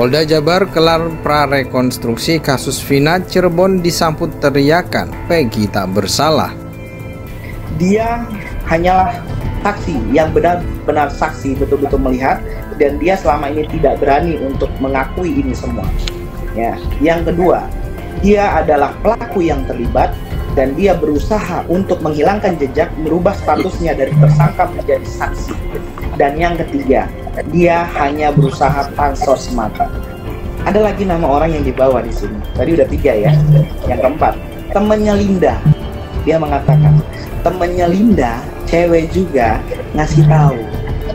Polda Jabar gelar prarekonstruksi kasus Vina Cirebon disambut teriakan Peggy tak bersalah. Dia hanyalah saksi yang benar-benar saksi, betul-betul melihat, dan dia selama ini tidak berani untuk mengakui ini semua. Ya. Yang kedua, dia adalah pelaku yang terlibat dan dia berusaha untuk menghilangkan jejak, merubah statusnya dari tersangka menjadi saksi. Dan yang ketiga, dia hanya berusaha pansos semata. Ada lagi nama orang yang dibawa di sini. Tadi udah 3 ya. Yang keempat, temannya Linda. Dia mengatakan, temannya Linda, cewek juga, ngasih tahu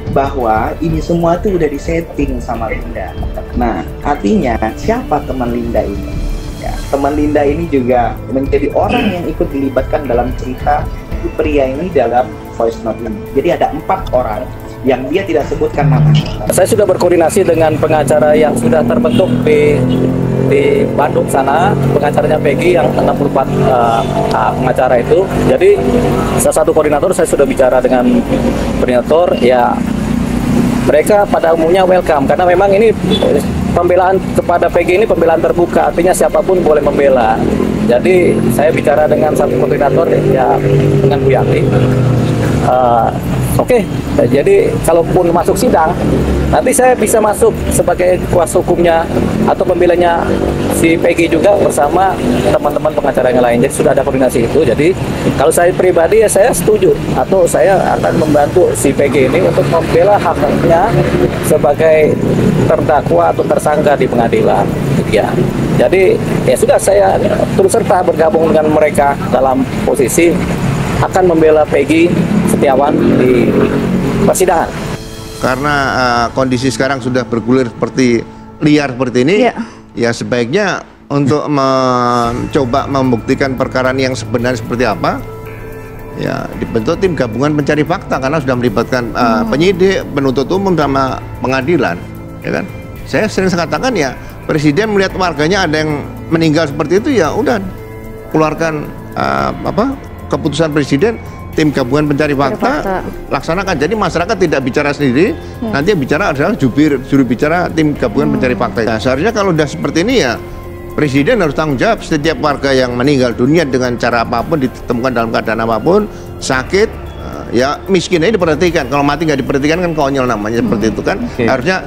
bahwa ini semua tuh udah disetting sama Linda. Nah, artinya siapa teman Linda ini? Ya, teman Linda ini juga menjadi orang yang ikut dilibatkan dalam cerita pria ini dalam voice note ini. Jadi ada 4 orang yang dia tidak sebutkan namanya. Saya sudah berkoordinasi dengan pengacara yang sudah terbentuk di Bandung sana, pengacaranya Peggy yang 64 pengacara itu. Jadi salah satu koordinator, saya sudah bicara dengan koordinator, ya mereka pada umumnya welcome karena memang ini pembelaan kepada Peggy ini pembelaan terbuka, artinya siapapun boleh membela. Jadi saya bicara dengan satu koordinator ya, dengan Bu Yanti. Oke, jadi kalaupun masuk sidang, nanti saya bisa masuk sebagai kuasa hukumnya atau pembelanya si Peggy juga bersama teman-teman pengacara yang lain. Jadi sudah ada koordinasi itu. Jadi kalau saya pribadi ya saya setuju atau saya akan membantu si Peggy ini untuk membela hak-haknya sebagai terdakwa atau tersangka di pengadilan. Ya, jadi ya sudah, saya turut serta bergabung dengan mereka dalam posisi akan membela Peggy Setiawan di persidangan. Karena kondisi sekarang sudah bergulir seperti liar seperti ini, ya sebaiknya untuk mencoba membuktikan perkara yang sebenarnya seperti apa, ya dibentuk tim gabungan pencari fakta karena sudah melibatkan penyidik, penuntut umum sama pengadilan, ya kan? Saya sering katakan ya, presiden melihat warganya ada yang meninggal seperti itu, ya udah keluarkan keputusan presiden, tim gabungan pencari fakta laksanakan. Jadi masyarakat tidak bicara sendiri, nanti yang bicara adalah juru bicara tim gabungan pencari fakta. Nah, seharusnya kalau udah seperti ini ya presiden harus tanggung jawab. Setiap warga yang meninggal dunia dengan cara apapun, ditemukan dalam keadaan apapun, sakit, ya miskin ini diperhatikan. Kalau mati nggak diperhatikan kan konyol namanya, seperti itu kan. Harusnya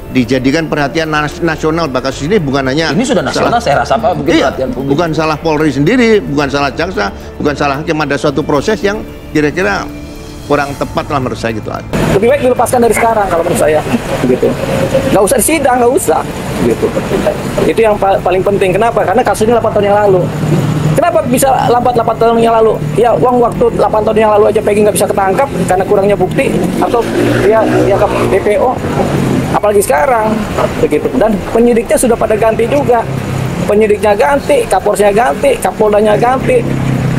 dijadikan perhatian nasional. Kasus ini bukan hanya ini sudah nasional, saya rasa Pak, begitu perhatian publik. Bukan salah Polri sendiri, bukan salah jaksa, bukan salah hakim, ada suatu proses yang kira-kira kurang tepat lah menurut saya gitu. Lebih baik dilepaskan dari sekarang kalau menurut saya, gitu. Nggak usah disidang, nggak usah, gitu. Itu yang paling penting. Kenapa? Karena kasus ini 8 tahun yang lalu. Kenapa bisa lambat 8 tahun yang lalu? Ya uang waktu 8 tahun yang lalu aja Peggy nggak bisa ketangkap karena kurangnya bukti, atau dia ke DPO. Apalagi sekarang, begitu. Dan penyidiknya sudah pada ganti juga. Penyidiknya ganti, Kapolresnya ganti, Kapoldanya ganti.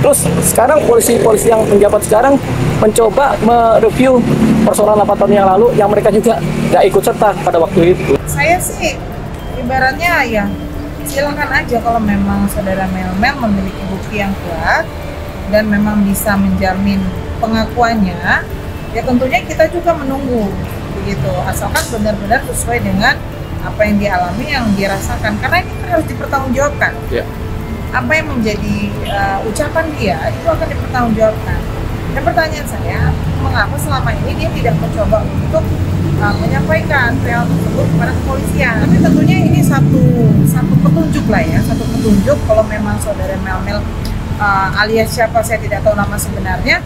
Terus sekarang polisi-polisi yang menjabat sekarang mencoba mereview persoalan 8 tahun yang lalu yang mereka juga nggak ikut serta pada waktu itu. Saya sih ibaratnya ya silakan aja kalau memang saudara Melmel memiliki bukti yang kuat dan memang bisa menjamin pengakuannya, ya tentunya kita juga menunggu begitu, asalkan benar-benar sesuai dengan apa yang dialami, yang dirasakan, karena ini kan harus dipertanggungjawabkan. Apa yang menjadi ucapan dia itu akan dipertanggungjawabkan. Dan pertanyaan saya, mengapa selama ini dia tidak mencoba untuk menyampaikan hal tersebut kepada kepolisian? Tapi tentunya ini satu petunjuk lah ya, satu petunjuk kalau memang saudara Melmel alias siapa saya tidak tahu nama sebenarnya,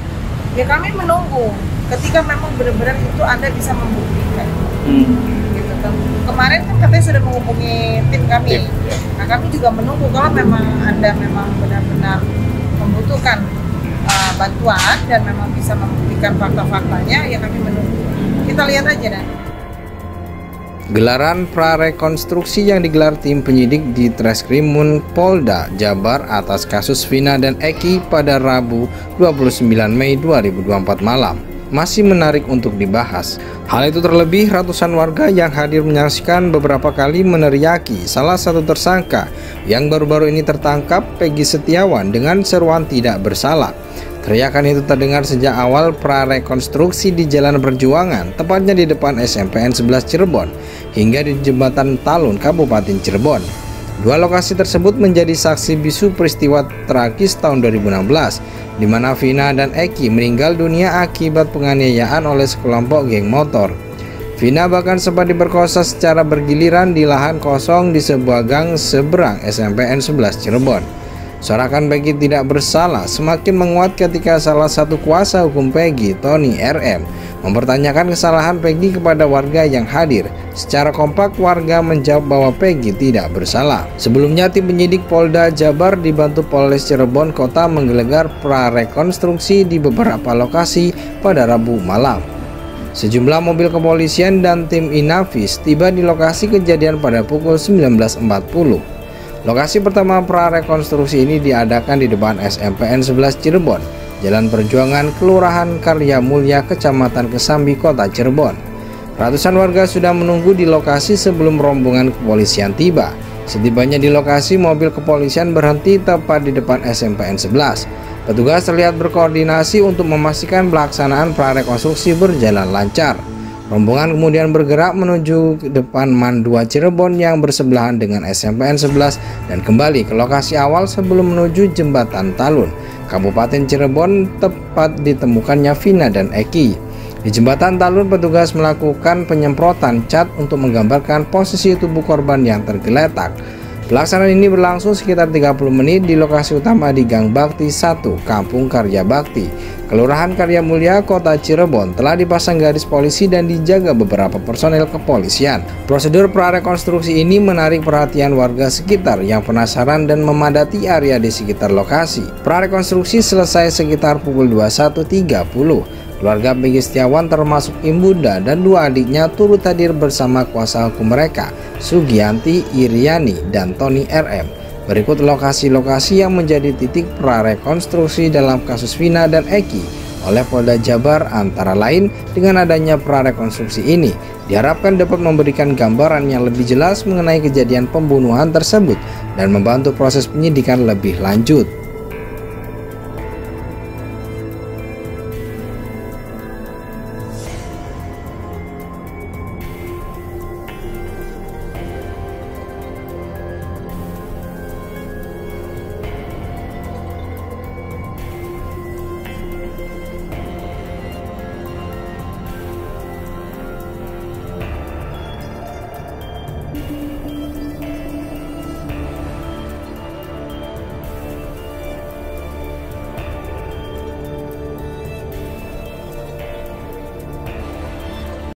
ya kami menunggu ketika memang benar-benar itu Anda bisa membuktikan. Gitu kan. Kemarin kan katanya sudah menghubungi tim kami. Nah, kami juga menunggu kalau memang Anda memang benar-benar membutuhkan bantuan dan memang bisa membuktikan fakta-faktanya, ya kami menunggu. Kita lihat aja dan. Gelaran prarekonstruksi yang digelar tim penyidik di Treskrimum Polda Jabar atas kasus Vina dan Eki pada Rabu 29 Mei 2024 malam masih menarik untuk dibahas. Hal itu terlebih ratusan warga yang hadir menyaksikan beberapa kali meneriaki salah satu tersangka yang baru-baru ini tertangkap, Peggy Setiawan, dengan seruan tidak bersalah. Teriakan itu terdengar sejak awal prarekonstruksi di Jalan Perjuangan, tepatnya di depan SMPN 11 Cirebon, hingga di Jembatan Talun, Kabupaten Cirebon. Dua lokasi tersebut menjadi saksi bisu peristiwa tragis tahun 2016, di mana Vina dan Eki meninggal dunia akibat penganiayaan oleh sekelompok geng motor. Vina bahkan sempat diperkosa secara bergiliran di lahan kosong di sebuah gang seberang SMPN 11 Cirebon. Sorakan Peggy tidak bersalah semakin menguat ketika salah satu kuasa hukum Peggy, Tony RM, mempertanyakan kesalahan Peggy kepada warga yang hadir. Secara kompak warga menjawab bahwa Peggy tidak bersalah. Sebelumnya tim penyidik Polda Jabar dibantu Polres Cirebon Kota menggelegar prarekonstruksi di beberapa lokasi pada Rabu malam. Sejumlah mobil kepolisian dan tim Inavis tiba di lokasi kejadian pada pukul 19.40. Lokasi pertama prarekonstruksi ini diadakan di depan SMPN 11 Cirebon, Jalan Perjuangan, Kelurahan Karya Mulya, Kecamatan Kesambi, Kota Cirebon. Ratusan warga sudah menunggu di lokasi sebelum rombongan kepolisian tiba. Setibanya di lokasi, mobil kepolisian berhenti tepat di depan SMPN 11. Petugas terlihat berkoordinasi untuk memastikan pelaksanaan prarekonstruksi berjalan lancar. Rombongan kemudian bergerak menuju ke depan MAN 2 Cirebon yang bersebelahan dengan SMPN 11 dan kembali ke lokasi awal sebelum menuju Jembatan Talun, Kabupaten Cirebon, tepat ditemukannya Vina dan Eki. Di Jembatan Talun, petugas melakukan penyemprotan cat untuk menggambarkan posisi tubuh korban yang tergeletak. Pelaksanaan ini berlangsung sekitar 30 menit di lokasi utama di Gang Bakti 1, Kampung Karya Bakti, Kelurahan Karya Mulya, Kota Cirebon. Telah dipasang garis polisi dan dijaga beberapa personel kepolisian. Prosedur prarekonstruksi ini menarik perhatian warga sekitar yang penasaran dan memadati area di sekitar lokasi. Prarekonstruksi selesai sekitar pukul 21.30. Keluarga Peggy Setiawan termasuk ibunda dan dua adiknya turut hadir bersama kuasa hukum mereka, Sugianti, Iriani, dan Tony RM. Berikut lokasi-lokasi yang menjadi titik prarekonstruksi dalam kasus Vina dan Eki oleh Polda Jabar, antara lain dengan adanya prarekonstruksi ini diharapkan dapat memberikan gambaran yang lebih jelas mengenai kejadian pembunuhan tersebut dan membantu proses penyidikan lebih lanjut.